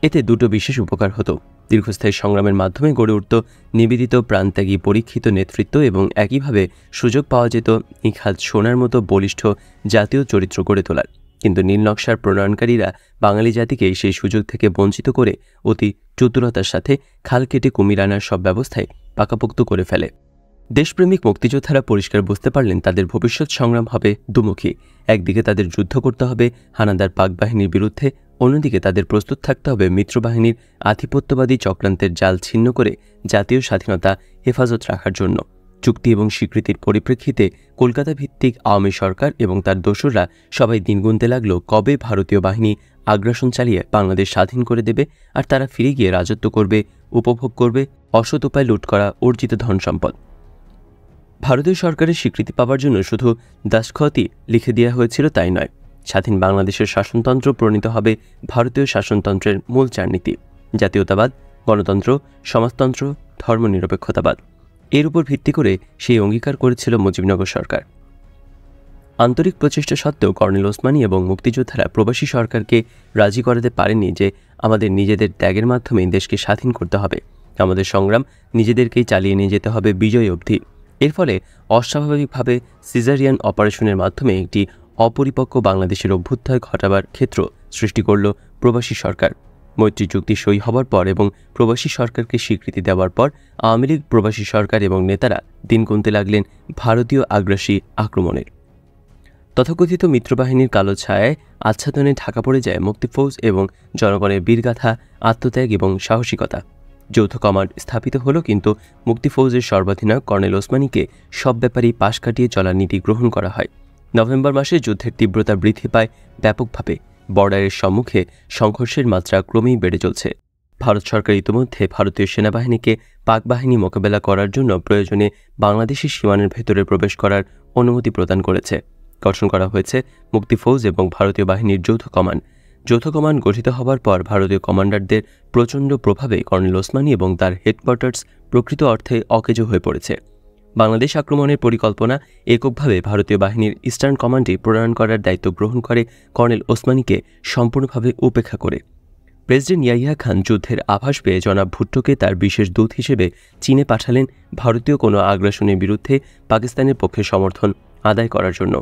এতে দুটো বিশেষ উপকার হতো। দীর্ঘস্থায়ী সংগ্রামের মাধ্যমে গড়ে উঠত নিবেদিত প্রাণত্যাগী পরীক্ষিত নেতৃত্ব এবং একইভাবে সুযোগ পাওয়া যেত নিখাদ সোনার মতো বলিষ্ঠ জাতীয় চরিত্র গড়ে তোলার। কিন্তু নীল নকশার প্রণয়নকারীরা বাঙালি জাতিকে সেই সুযোগ থেকে বঞ্চিত করে অতি চতুরতার সাথে খাল কেটে কুমির আনার সব ব্যবস্থায় পাকাপোক্ত করে ফেলে। দেশপ্রেমিক মুক্তিযোদ্ধারা পরিষ্কার বুঝতে পারলেন তাদের ভবিষ্যৎ সংগ্রাম হবে দুমুখী। একদিকে তাদের যুদ্ধ করতে হবে হানাদার পাক বাহিনীর বিরুদ্ধে, অন্যদিকে তাদের প্রস্তুত থাকতে হবে মিত্রবাহিনীর আধিপত্যবাদী চক্রান্তের জাল ছিন্ন করে জাতীয় স্বাধীনতা হেফাজত রাখার জন্য। চুক্তি এবং স্বীকৃতির পরিপ্রেক্ষিতে কলকাতা ভিত্তিক আওয়ামী সরকার এবং তার দোসররা সবাই দিন গুনতে লাগল কবে ভারতীয় বাহিনী আগ্রাসন চালিয়ে বাংলাদেশ স্বাধীন করে দেবে আর তারা ফিরে গিয়ে রাজত্ব করবে, উপভোগ করবে অসৎ উপায়ে লুট করা অর্জিত ধন সম্পদ। ভারতীয় সরকারের স্বীকৃতি পাওয়ার জন্য শুধু দাসখতি লিখে দেওয়া হয়েছিল তাই নয়, স্বাধীন বাংলাদেশের শাসনতন্ত্র প্রণীত হবে ভারতীয় শাসনতন্ত্রের মূল 4 নীতি: জাতীয়তাবাদ, গণতন্ত্র, সমাজতন্ত্র, ধর্মনিরপেক্ষতাবাদ। এর উপর ভিত্তি করে সেই অঙ্গীকার করেছিল মুজিবনগর সরকার। আন্তরিক প্রচেষ্টা সত্ত্বেও কর্নেল ওসমানী এবং মুক্তিযোদ্ধারা প্রবাসী সরকারকে রাজি করাতে পারেননি যে আমাদের নিজেদের ত্যাগের মাধ্যমে দেশকে স্বাধীন করতে হবে, আমাদের সংগ্রাম নিজেদেরকেই চালিয়ে নিয়ে যেতে হবে বিজয় অবধি। এর ফলে অস্বাভাবিকভাবে সিজারিয়ান অপারেশনের মাধ্যমে একটি অপরিপক্ক বাংলাদেশের অভ্যুদয় ঘটাবার ক্ষেত্র সৃষ্টি করল প্রবাসী সরকার। মৈত্রী চুক্তি সই হবার পর এবং প্রবাসী সরকারকে স্বীকৃতি দেওয়ার পর আওয়ামী লীগ, প্রবাসী সরকার এবং নেতারা দিন গুনতে লাগলেন ভারতীয় আগ্রাসী আক্রমণের। তথাকথিত মিত্রবাহিনীর কালো ছায়ায় আচ্ছাদনে ঢাকা পড়ে যায় মুক্তিফৌজ এবং জনগণের বীরগাথা, আত্মত্যাগ এবং সাহসিকতা। যৌথ কমান্ড স্থাপিত হলো, কিন্তু মুক্তিফৌজের সর্বাধিনায়ক কর্নেল ওসমানীকে সব ব্যাপারেই পাশ কাটিয়ে চলার নীতি গ্রহণ করা হয়। নভেম্বর মাসে যুদ্ধের তীব্রতা বৃদ্ধি পায় ব্যাপকভাবে। বর্ডারের সম্মুখে সংঘর্ষের মাত্রা ক্রমেই বেড়ে চলছে। ভারত সরকার ইতিমধ্যে ভারতীয় সেনাবাহিনীকে পাক বাহিনী মোকাবেলা করার জন্য প্রয়োজনে বাংলাদেশের সীমানার ভেতরে প্রবেশ করার অনুমতি প্রদান করেছে। গঠন করা হয়েছে মুক্তিফৌজ এবং ভারতীয় বাহিনীর যৌথ কমান্ড। যৌথ কমান্ড গঠিত হবার পর ভারতীয় কমান্ডারদের প্রচণ্ড প্রভাবে কর্নেল ওসমানী এবং তার হেডকোয়ার্টার্স প্রকৃত অর্থে অকেজো হয়ে পড়েছে। বাংলাদেশ আক্রমণের পরিকল্পনা এককভাবে ভারতীয় বাহিনীর ইস্টার্ন কমান্ডে প্রণয়ন করার দায়িত্ব গ্রহণ করে কর্নেল ওসমানীকে সম্পূর্ণভাবে উপেক্ষা করে। প্রেসিডেন্ট ইয়াহিয়া খান যুদ্ধের আভাস পেয়ে জনাব ভুট্টোকে তার বিশেষ দূত হিসেবে চীনে পাঠালেন ভারতীয় কোনো আগ্রাসনের বিরুদ্ধে পাকিস্তানের পক্ষে সমর্থন আদায় করার জন্য।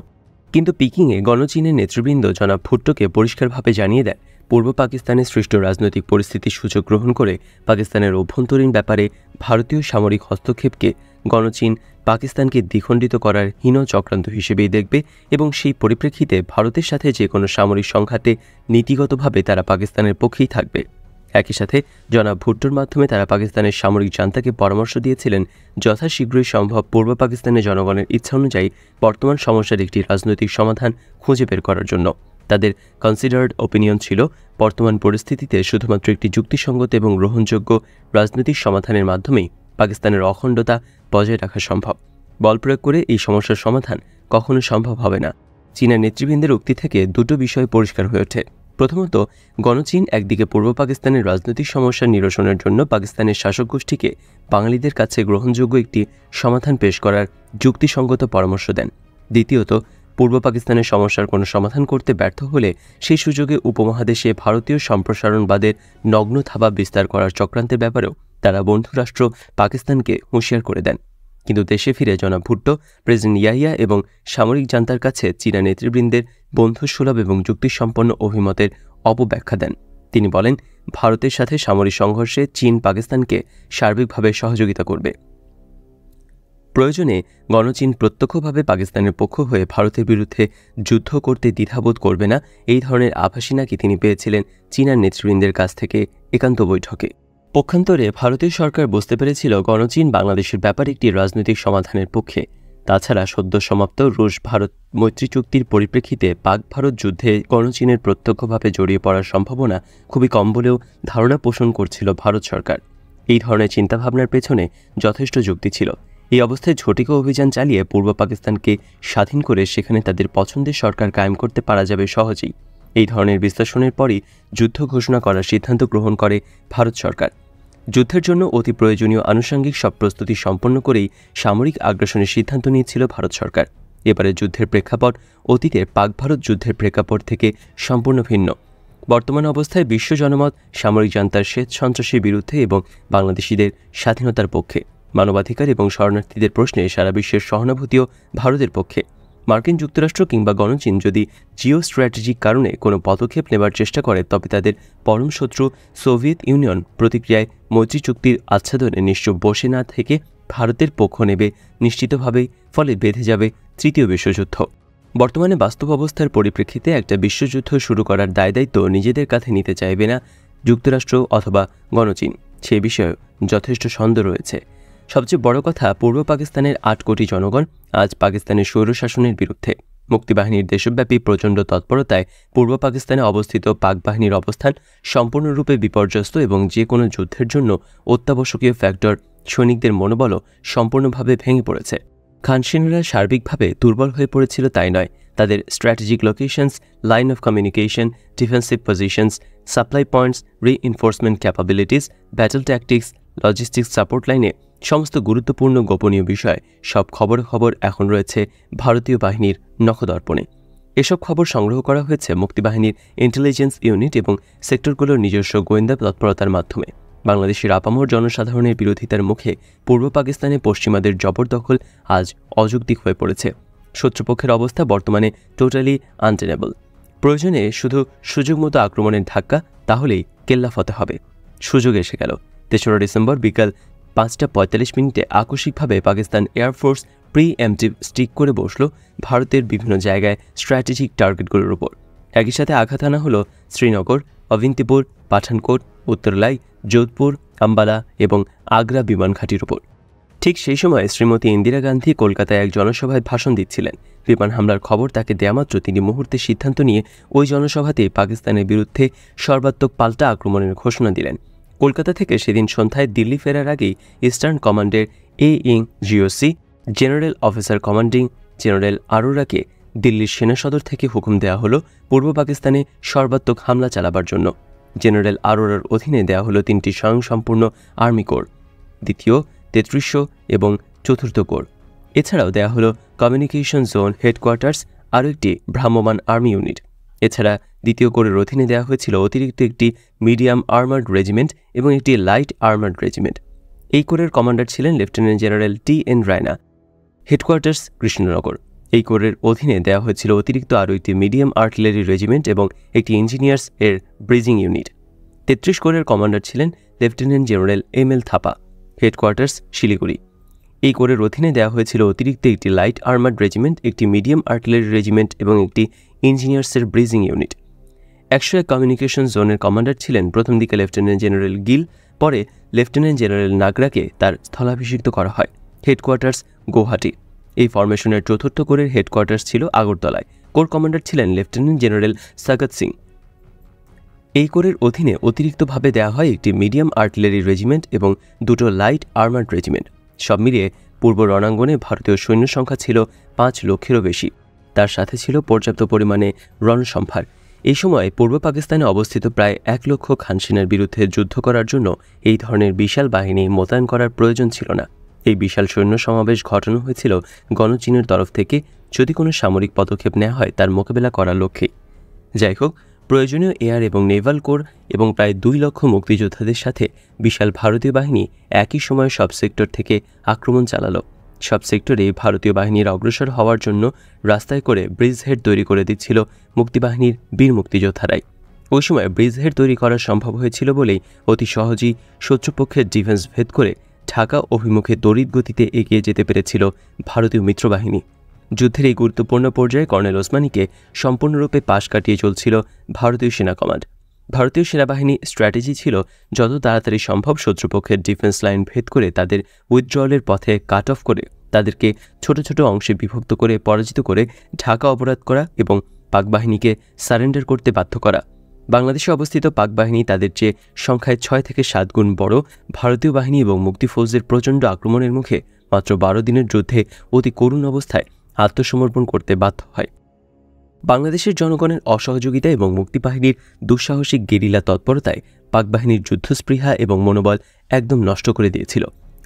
কিন্তু পিকিংয়ে গণচীনের নেতৃবৃন্দ জনাব ভুট্টোকে পরিষ্কারভাবে জানিয়ে দেয়, পূর্ব পাকিস্তানে সৃষ্ট রাজনৈতিক পরিস্থিতির সুযোগ গ্রহণ করে পাকিস্তানের অভ্যন্তরীণ ব্যাপারে ভারতীয় সামরিক হস্তক্ষেপকে গণচীন পাকিস্তানকে দ্বিখণ্ডিত করার হীন চক্রান্ত হিসেবেই দেখবে এবং সেই পরিপ্রেক্ষিতে ভারতের সাথে যে কোনো সামরিক সংঘাতে নীতিগতভাবে তারা পাকিস্তানের পক্ষেই থাকবে। একই সাথে জনাব ভুট্টোর মাধ্যমে তারা পাকিস্তানের সামরিক জান্তাকে পরামর্শ দিয়েছিলেন যথাশীঘ্রই সম্ভব পূর্ব পাকিস্তানের জনগণের ইচ্ছা অনুযায়ী বর্তমান সমস্যার একটি রাজনৈতিক সমাধান খুঁজে বের করার জন্য। তাদের কনসিডার্ড ওপিনিয়ন ছিল, বর্তমান পরিস্থিতিতে শুধুমাত্র একটি যুক্তিসঙ্গত এবং গ্রহণযোগ্য রাজনৈতিক সমাধানের মাধ্যমেই পাকিস্তানের অখণ্ডতা বজায় রাখা সম্ভব। বল প্রয়োগ করে এই সমস্যার সমাধান কখনো সম্ভব হবে না। চীনের নেতৃবৃন্দের উক্তি থেকে দুটো বিষয় পরিষ্কার হয়ে ওঠে। প্রথমত, গণচীন একদিকে পূর্ব পাকিস্তানের রাজনৈতিক সমস্যা নিরসনের জন্য পাকিস্তানের শাসক গোষ্ঠীকে বাঙালিদের কাছে গ্রহণযোগ্য একটি সমাধান পেশ করার যুক্তিসঙ্গত পরামর্শ দেন। দ্বিতীয়ত, পূর্ব পাকিস্তানের সমস্যার কোনো সমাধান করতে ব্যর্থ হলে সেই সুযোগে উপমহাদেশে ভারতীয় সম্প্রসারণবাদের নগ্ন থাবা বিস্তার করার চক্রান্তের ব্যাপারেও তারা বন্ধুরাষ্ট্র পাকিস্তানকে হুঁশিয়ার করে দেন। কিন্তু দেশে ফিরে জনাব ভুট্টো প্রেসিডেন্ট ইয়াহিয়া এবং সামরিক জান্তার কাছে চীনা নেতৃবৃন্দের বন্ধুসুলভ এবং যুক্তিসম্পন্ন অভিমতের অপব্যাখ্যা দেন। তিনি বলেন, ভারতের সাথে সামরিক সংঘর্ষে চীন পাকিস্তানকে সার্বিকভাবে সহযোগিতা করবে। প্রয়োজনে গণচীন প্রত্যক্ষভাবে পাকিস্তানের পক্ষ হয়ে ভারতের বিরুদ্ধে যুদ্ধ করতে দ্বিধাবোধ করবে না, এই ধরনের আভাসই নাকি তিনি পেয়েছিলেন চীনার নেতৃবৃন্দের কাছ থেকে একান্ত বৈঠকে। পক্ষান্তরে ভারতীয় সরকার বুঝতে পেরেছিল গণচীন বাংলাদেশের ব্যাপারে একটি রাজনৈতিক সমাধানের পক্ষে। তাছাড়া সদ্য সমাপ্ত রুশ ভারত মৈত্রী চুক্তির পরিপ্রেক্ষিতে পাক ভারত যুদ্ধে গণচীনের প্রত্যক্ষভাবে জড়িয়ে পড়ার সম্ভাবনা খুবই কম বলেও ধারণা পোষণ করছিল ভারত সরকার। এই ধরনের চিন্তাভাবনার পেছনে যথেষ্ট যুক্তি ছিল। এই অবস্থায় ঝটিকা অভিযান চালিয়ে পূর্ব পাকিস্তানকে স্বাধীন করে সেখানে তাদের পছন্দের সরকার কায়েম করতে পারা যাবে সহজেই। এই ধরনের বিশ্লেষণের পরই যুদ্ধ ঘোষণা করার সিদ্ধান্ত গ্রহণ করে ভারত সরকার। যুদ্ধের জন্য অতি প্রয়োজনীয় আনুষঙ্গিক সব প্রস্তুতি সম্পন্ন করেই সামরিক আগ্রাসনের সিদ্ধান্ত নিয়েছিল ভারত সরকার। এবারে যুদ্ধের প্রেক্ষাপট অতীতের পাক ভারত যুদ্ধের প্রেক্ষাপট থেকে সম্পূর্ণ ভিন্ন। বর্তমান অবস্থায় বিশ্ব জনমত সামরিক জান্তার শ্বেত সন্ত্রাসীর বিরুদ্ধে এবং বাংলাদেশিদের স্বাধীনতার পক্ষে। মানবাধিকার এবং শরণার্থীদের প্রশ্নে সারা বিশ্বের সহানুভূতিও ভারতের পক্ষে। মার্কিন যুক্তরাষ্ট্র কিংবা গণচীন যদি জিও স্ট্র্যাটেজিক কারণে কোনো পদক্ষেপ নেবার চেষ্টা করে, তবে তাদের পরম শত্রু সোভিয়েত ইউনিয়ন প্রতিক্রিয়ায় মৈত্রী চুক্তির আচ্ছাদনে নিশ্চয় বসে না থেকে ভারতের পক্ষ নেবে নিশ্চিতভাবেই, ফলে বেঁধে যাবে তৃতীয় বিশ্বযুদ্ধ। বর্তমানে বাস্তব অবস্থার পরিপ্রেক্ষিতে একটা বিশ্বযুদ্ধ শুরু করার দায়দায়িত্ব নিজেদের কাঁধে নিতে চাইবে না যুক্তরাষ্ট্র অথবা গণচীন, সে বিষয়ে যথেষ্ট সন্দেহ রয়েছে। সবচেয়ে বড় কথা, পূর্ব পাকিস্তানের ৮ কোটি জনগণ আজ পাকিস্তানের স্বৈরশাসনের বিরুদ্ধে। মুক্তিবাহিনীর দেশব্যাপী প্রচণ্ড তৎপরতায় পূর্ব পাকিস্তানে অবস্থিত পাক বাহিনীর অবস্থান সম্পূর্ণরূপে বিপর্যস্ত এবং যে কোনো যুদ্ধের জন্য অত্যাবশ্যকীয় ফ্যাক্টর সৈনিকদের মনোবলও সম্পূর্ণভাবে ভেঙে পড়েছে। খান সেনারা সার্বিকভাবে দুর্বল হয়ে পড়েছিল তাই নয়, তাদের strategic locations, line of communication, defensive positions, supply points, reinforcement capabilities, battle tactics, logistics support লাইনে সমস্ত গুরুত্বপূর্ণ গোপনীয় বিষয় সব খবর এখন রয়েছে ভারতীয় বাহিনীর নখদর্পণে। এসব খবর সংগ্রহ করা হয়েছে মুক্তিবাহিনীর ইন্টেলিজেন্স ইউনিট এবং সেক্টরগুলোর নিজস্ব গোয়েন্দা তৎপরতার মাধ্যমে। বাংলাদেশের আপামর জনসাধারণের বিরোধিতার মুখে পূর্ব পাকিস্তানে পশ্চিমাদের জবরদখল আজ অযৌক্তিক হয়ে পড়েছে। শত্রুপক্ষের অবস্থা বর্তমানে টোটালি আনটেনেবল। প্রয়োজনে শুধু সুযোগ মতো আক্রমণের ধাক্কা, তাহলেই কেল্লা ফতে হবে। সুযোগ এসে গেল। ৩রা ডিসেম্বর বিকাল ৫টা ৪৫ আকস্মিকভাবে পাকিস্তান এয়ারফোর্স প্রি-এম্পটিভ স্টিক করে বসল ভারতের বিভিন্ন জায়গায় স্ট্র্যাটেজিক টার্গেটগুলোর উপর। একই সাথে আঘাত আনা হল শ্রীনগর, অবিন্তিপুর, পাঠানকোট, উত্তরলাই, যোধপুর, আম্বালা এবং আগ্রা বিমান ঘাঁটির উপর। ঠিক সেই সময় শ্রীমতী ইন্দিরা গান্ধী কলকাতায় এক জনসভায় ভাষণ দিচ্ছিলেন। বিমান হামলার খবর তাকে দেয়ামাত্র তিনি মুহূর্তে সিদ্ধান্ত নিয়ে ওই জনসভাতেই পাকিস্তানের বিরুদ্ধে সর্বাত্মক পাল্টা আক্রমণের ঘোষণা দিলেন। কলকাতা থেকে সেদিন সন্ধ্যায় দিল্লি ফেরার আগেই ইস্টার্ন কমান্ডের GOC general officer commanding general আরোরাকে দিল্লির সেনা সদর থেকে হুকুম দেওয়া হল পূর্ব পাকিস্তানে সর্বাত্মক হামলা চালাবার জন্য। জেনারেল আরোরার অধীনে দেওয়া হল 3টি স্বয়ংসম্পূর্ণ আর্মি কোর, 2য়, 3300 এবং 4র্থ কোর। এছাড়াও দেওয়া হল কমিউনিকেশন জোন হেডকোয়ার্টার্স, আরও একটি ভ্রাম্যমাণ আর্মি ইউনিট। এছাড়া 2য় কোরের অধীনে দেওয়া হয়েছিল অতিরিক্ত একটি মিডিয়াম আর্মার্ড রেজিমেন্ট এবং একটি লাইট আর্মার্ড রেজিমেন্ট। এই কোরের কমান্ডার ছিলেন lieutenant general TN Raina. Headquarters Krishnanagar. এই কোরের অধীনে দেওয়া হয়েছিল অতিরিক্ত আরও একটি মিডিয়াম আর্টিলারি রেজিমেন্ট এবং একটি ইঞ্জিনিয়ার্স এর ব্রিজিং ইউনিট। 33 কোরের কমান্ডার ছিলেন lieutenant general ML Thapa. Headquarters Siliguri. এই কোরের অধীনে দেওয়া হয়েছিল অতিরিক্ত একটি লাইট আর্মার্ড রেজিমেন্ট, একটি মিডিয়াম আর্টিলারি রেজিমেন্ট এবং একটি ইঞ্জিনিয়ার্সের ব্রিজিং ইউনিট। 101 কমিউনিকেশন জোনের কমান্ডার ছিলেন প্রথম দিকে লেফটেন্যান্ট জেনারেল গিল, পরে লেফটেন্যান্ট জেনারেল নাগরাকে তার স্থলাভিষিক্ত করা হয়। হেডকোয়ার্টার্স গৌহাটি। এই ফরমেশনের 4র্থ কোরের হেডকোয়ার্টার্স ছিল আগরতলায়। কোর কমান্ডার ছিলেন লেফটেন্যান্ট জেনারেল সাগত সিং। এই কোরের অধীনে অতিরিক্তভাবে দেওয়া হয় একটি মিডিয়াম আর্টিলারি রেজিমেন্ট এবং 2টো লাইট আর্মার্ড রেজিমেন্ট। সব মিলিয়ে পূর্ব রণাঙ্গনে ভারতীয় সৈন্য সংখ্যা ছিল 5 লক্ষেরও বেশি। তার সাথে ছিল পর্যাপ্ত পরিমাণে রণসম্ভার। এই সময় পূর্ব পাকিস্তানে অবস্থিত প্রায় 1 লক্ষ খান সেনার বিরুদ্ধে যুদ্ধ করার জন্য এই ধরনের বিশাল বাহিনী মোতায়েন করার প্রয়োজন ছিল না। এই বিশাল সৈন্য সমাবেশ ঘটানো হয়েছিল গণচীনের তরফ থেকে, যদি কোনো সামরিক পদক্ষেপ নেওয়া হয় তার মোকাবেলা করার লক্ষ্যে। যাই হোক, প্রয়োজনীয় এয়ার এবং নেভাল কোর এবং প্রায় 2 লক্ষ মুক্তিযোদ্ধাদের সাথে বিশাল ভারতীয় বাহিনী একই সময়ে সব সেক্টর থেকে আক্রমণ চালালো। সব সেক্টরে ভারতীয় বাহিনীর অগ্রসর হওয়ার জন্য রাস্তায় করে ব্রিজহেড তৈরি করে দিচ্ছিল মুক্তিবাহিনীর বীর মুক্তিযোদ্ধারাই। ওই সময় ব্রিজহেড তৈরি করা সম্ভব হয়েছিল বলেই অতি সহজেই শত্রুপক্ষের ডিফেন্স ভেদ করে ঢাকা অভিমুখে তড়িৎ গতিতে এগিয়ে যেতে পেরেছিল ভারতীয় মিত্রবাহিনী। যুদ্ধের এই গুরুত্বপূর্ণ পর্যায়ে কর্নেল ওসমানীকে সম্পূর্ণরূপে পাশ কাটিয়ে চলছিল ভারতীয় সেনা কমান্ড। ভারতীয় সেনাবাহিনী স্ট্র্যাটেজি ছিল যত তাড়াতাড়ি সম্ভব শত্রুপক্ষের ডিফেন্স লাইন ভেদ করে তাদের উইথড্রলের পথে কাট অফ করে তাদেরকে ছোট ছোট অংশে বিভক্ত করে পরাজিত করে ঢাকা অবরোধ করা এবং পাক বাহিনীকে সারেন্ডার করতে বাধ্য করা। বাংলাদেশে অবস্থিত পাক বাহিনী তাদের চেয়ে সংখ্যায় 6 থেকে 7 গুণ বড় ভারতীয় বাহিনী এবং মুক্তিফৌজের প্রচণ্ড আক্রমণের মুখে মাত্র 12 দিনের যুদ্ধে অতি করুণ অবস্থায় আত্মসমর্পণ করতে বাধ্য হয়। বাংলাদেশের জনগণের অসহযোগিতা এবং মুক্তিবাহিনীর দুঃসাহসিক গেরিলা তৎপরতায় পাক বাহিনীর যুদ্ধস্পৃহা এবং মনোবল একদম নষ্ট করে দিয়েছিল।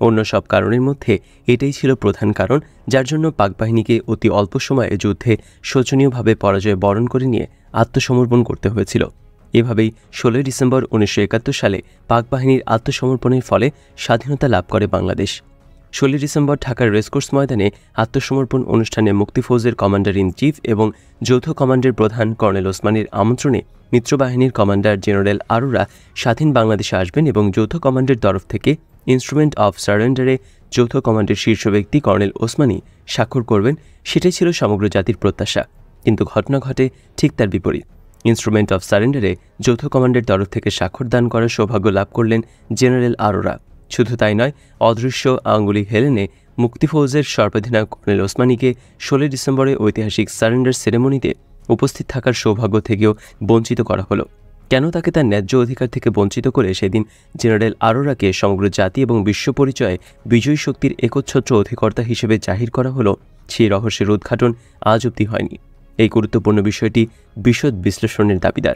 অন্য সব কারণের মধ্যে এটাই ছিল প্রধান কারণ যার জন্য পাক বাহিনীকে অতি অল্প সময়ে যুদ্ধে শোচনীয়ভাবে পরাজয় বরণ করে নিয়ে আত্মসমর্পণ করতে হয়েছিল। এভাবেই 16 ডিসেম্বর 1971 সালে পাক বাহিনীর আত্মসমর্পণের ফলে স্বাধীনতা লাভ করে বাংলাদেশ। 16 ডিসেম্বর ঢাকার রেসকোর্স ময়দানে আত্মসমর্পণ অনুষ্ঠানে মুক্তিফৌজের কমান্ডার ইন চিফ এবং যৌথ কমান্ডের প্রধান কর্নেল ওসমানীর আমন্ত্রণে মিত্রবাহিনীর কমান্ডার জেনারেল আরোরা স্বাধীন বাংলাদেশে আসবেন এবং যৌথ কমান্ডের তরফ থেকে ইনস্ট্রুমেন্ট অফ সারেন্ডারে যৌথ কমান্ডের শীর্ষ ব্যক্তি কর্নেল ওসমানী স্বাক্ষর করবেন। সেটাই ছিল সমগ্র জাতির প্রত্যাশা। কিন্তু ঘটনা ঘটে ঠিক তার বিপরীত। ইনস্ট্রুমেন্ট অফ সারেন্ডারে যৌথ কমান্ডের তরফ থেকে স্বাক্ষর দান করার সৌভাগ্য লাভ করলেন জেনারেল আরোরা। শুধু তাই নয়, অদৃশ্য আঙ্গুলি হেলেনে মুক্তিফৌজের সর্বাধিনায়ক কর্নেল ওসমানীকে 16 ডিসেম্বরে ঐতিহাসিক সারেন্ডার সেরেমনিতে উপস্থিত থাকার সৌভাগ্য থেকেও বঞ্চিত করা হলো। কেন তাকে তার ন্যায্য অধিকার থেকে বঞ্চিত করে সেদিন জেনারেল আরোরাকে সমগ্র জাতি এবং বিশ্ব পরিচয়ে বিজয়ী শক্তির একচ্ছত্র অধিকর্তা হিসেবে জাহির করা হলো, সেই রহস্যের উদ্ঘাটন আজ অবধি হয়নি। এই গুরুত্বপূর্ণ বিষয়টি বিশদ বিশ্লেষণের দাবিদার।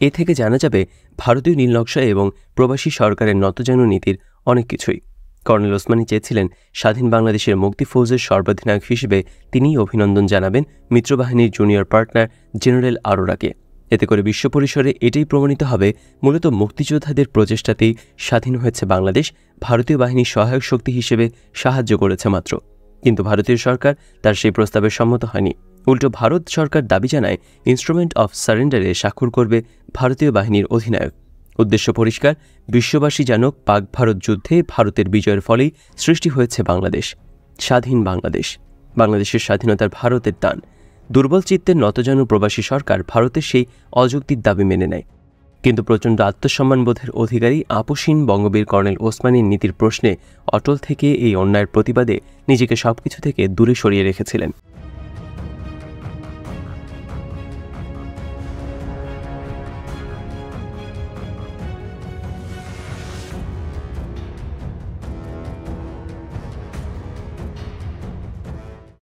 এ থেকে জানা যাবে ভারতীয় নীলনকশা এবং প্রবাসী সরকারের নতজানু নীতির অনেক কিছুই। কর্নেল ওসমানী চেয়েছিলেন স্বাধীন বাংলাদেশের মুক্তিফৌজের সর্বাধিনায়ক হিসেবে তিনিই অভিনন্দন জানাবেন মিত্রবাহিনীর জুনিয়র পার্টনার জেনারেল আরোরাকে। এতে করে বিশ্ব পরিসরে এটাই প্রমাণিত হবে মূলত মুক্তিযোদ্ধাদের প্রচেষ্টাতেই স্বাধীন হয়েছে বাংলাদেশ, ভারতীয় বাহিনীর সহায়ক শক্তি হিসেবে সাহায্য করেছে মাত্র। কিন্তু ভারতীয় সরকার তার সেই প্রস্তাবে সম্মত হয়নি। উল্টো ভারত সরকার দাবি জানায় ইনস্ট্রুমেন্ট অফ সারেন্ডারে স্বাক্ষর করবে ভারতীয় বাহিনীর অধিনায়ক। উদ্দেশ্য পরিষ্কার, বিশ্ববাসী জানুক পাক ভারত যুদ্ধে ভারতের বিজয়ের ফলেই সৃষ্টি হয়েছে বাংলাদেশ, স্বাধীন বাংলাদেশ। বাংলাদেশের স্বাধীনতার ভারতের দান। দুর্বল চিত্তের নতজানু প্রবাসী সরকার ভারতের সেই অযৌক্তিক দাবি মেনে নেয়। কিন্তু প্রচণ্ড আত্মসম্মানবোধের অধিকারী আপসীন বঙ্গবীর কর্নেল ওসমানীর নীতির প্রশ্নে অটল থেকে এই অন্যায়ের প্রতিবাদে নিজেকে সবকিছু থেকে দূরে সরিয়ে রেখেছিলেন।